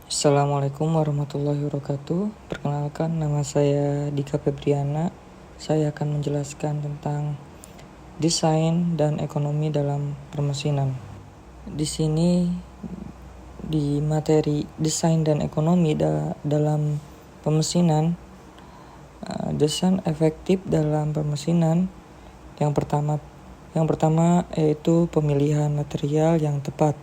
Assalamualaikum warahmatullahi wabarakatuh. Perkenalkan, nama saya Dika Febriana. Saya akan menjelaskan tentang desain dan ekonomi dalam permesinan. Di sini di materi desain dan ekonomi dalam pemesinan, desain efektif dalam pemesinan yang pertama yaitu pemilihan material yang tepat.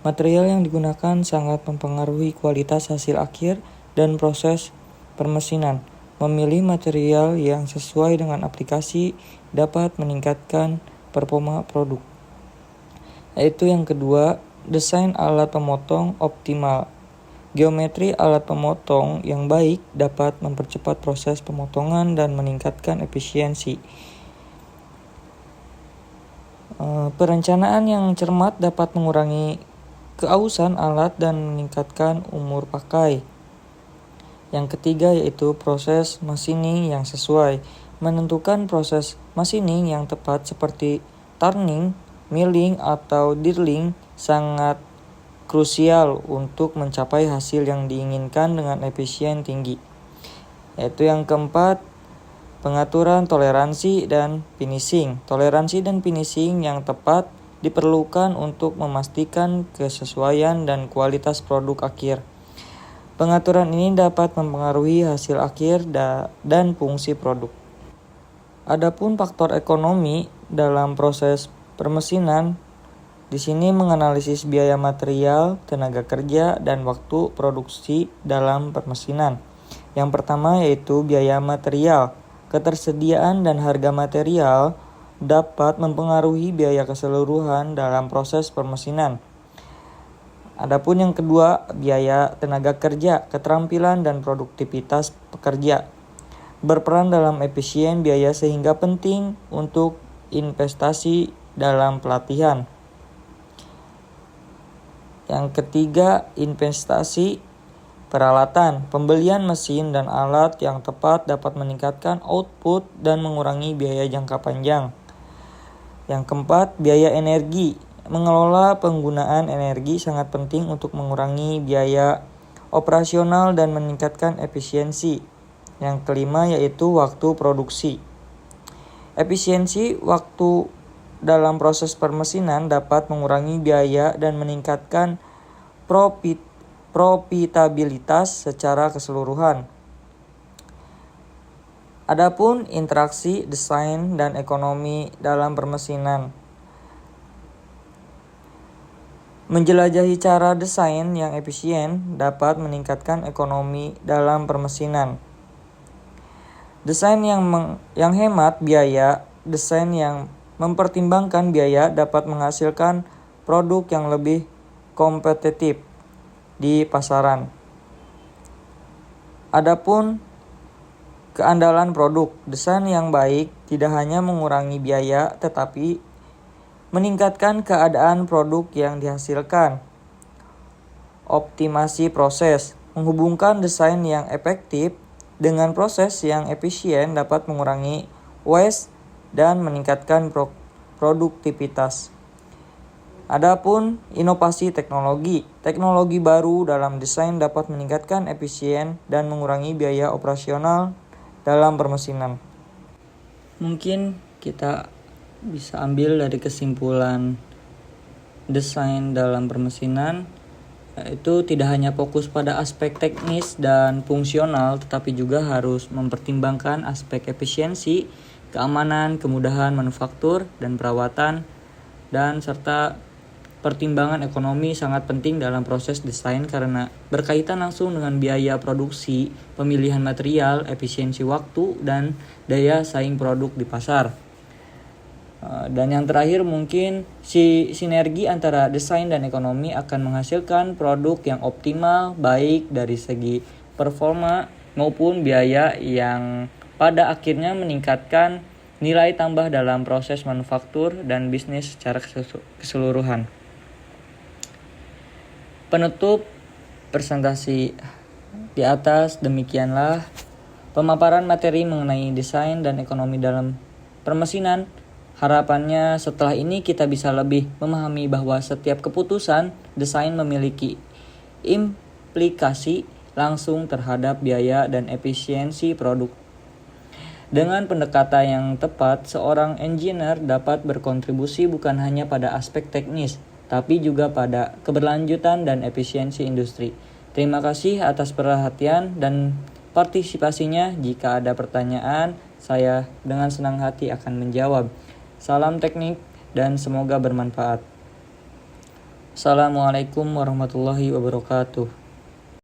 Material yang digunakan sangat mempengaruhi kualitas hasil akhir dan proses permesinan. Memilih material yang sesuai dengan aplikasi dapat meningkatkan performa produk. Yaitu yang kedua, desain alat pemotong optimal. Geometri alat pemotong yang baik dapat mempercepat proses pemotongan dan meningkatkan efisiensi. Perencanaan yang cermat dapat mengurangi keausan alat dan meningkatkan umur pakai. Yang ketiga yaitu proses machining yang sesuai. Menentukan proses machining yang tepat seperti turning, milling, atau dirling sangat krusial untuk mencapai hasil yang diinginkan dengan efisien tinggi. Yaitu yang keempat, pengaturan toleransi dan finishing. Toleransi dan finishing yang tepat diperlukan untuk memastikan kesesuaian dan kualitas produk akhir. Pengaturan ini dapat mempengaruhi hasil akhir dan fungsi produk. Adapun faktor ekonomi dalam proses permesinan, di sini menganalisis biaya material, tenaga kerja, dan waktu produksi dalam permesinan. Yang pertama yaitu biaya material. Ketersediaan dan harga material dapat mempengaruhi biaya keseluruhan dalam proses permesinan. Adapun yang kedua, biaya tenaga kerja, keterampilan dan produktivitas pekerja. Berperan dalam efisien biaya sehingga penting untuk investasi dalam pelatihan. Yang ketiga, investasi peralatan. Pembelian mesin dan alat yang tepat dapat meningkatkan output dan mengurangi biaya jangka panjang. Yang keempat, biaya energi. Mengelola penggunaan energi sangat penting untuk mengurangi biaya operasional dan meningkatkan efisiensi. Yang kelima yaitu waktu produksi. Efisiensi waktu dalam proses permesinan dapat mengurangi biaya dan meningkatkan profitabilitas secara keseluruhan. Adapun interaksi desain dan ekonomi dalam permesinan. Menjelajahi cara desain yang efisien dapat meningkatkan ekonomi dalam permesinan. Desain yang hemat biaya, desain yang mempertimbangkan biaya dapat menghasilkan produk yang lebih kompetitif di pasaran. Adapun keandalan produk, desain yang baik tidak hanya mengurangi biaya tetapi meningkatkan keadaan produk yang dihasilkan. Optimasi proses, menghubungkan desain yang efektif dengan proses yang efisien dapat mengurangi waste dan meningkatkan produktivitas. Adapun inovasi teknologi baru dalam desain dapat meningkatkan efisien dan mengurangi biaya operasional dalam permesinan. Mungkin kita bisa ambil dari kesimpulan desain dalam permesinan, itu tidak hanya fokus pada aspek teknis dan fungsional, tetapi juga harus mempertimbangkan aspek efisiensi, keamanan, kemudahan manufaktur dan perawatan, dan serta pertimbangan ekonomi sangat penting dalam proses desain karena berkaitan langsung dengan biaya produksi, pemilihan material, efisiensi waktu, dan daya saing produk di pasar. Dan yang terakhir mungkin sinergi antara desain dan ekonomi akan menghasilkan produk yang optimal baik dari segi performa maupun biaya yang pada akhirnya meningkatkan nilai tambah dalam proses manufaktur dan bisnis secara keseluruhan. Penutup presentasi di atas, demikianlah pemaparan materi mengenai desain dan ekonomi dalam permesinan. Harapannya setelah ini kita bisa lebih memahami bahwa setiap keputusan desain memiliki berimplikasi langsung terhadap biaya dan efisiensi produk. Dengan pendekatan yang tepat, seorang engineer dapat berkontribusi bukan hanya pada aspek teknis, tapi juga pada keberlanjutan dan efisiensi industri. Terima kasih atas perhatian dan partisipasinya. Jika ada pertanyaan, saya dengan senang hati akan menjawab. Salam teknik dan semoga bermanfaat. Assalamualaikum warahmatullahi wabarakatuh.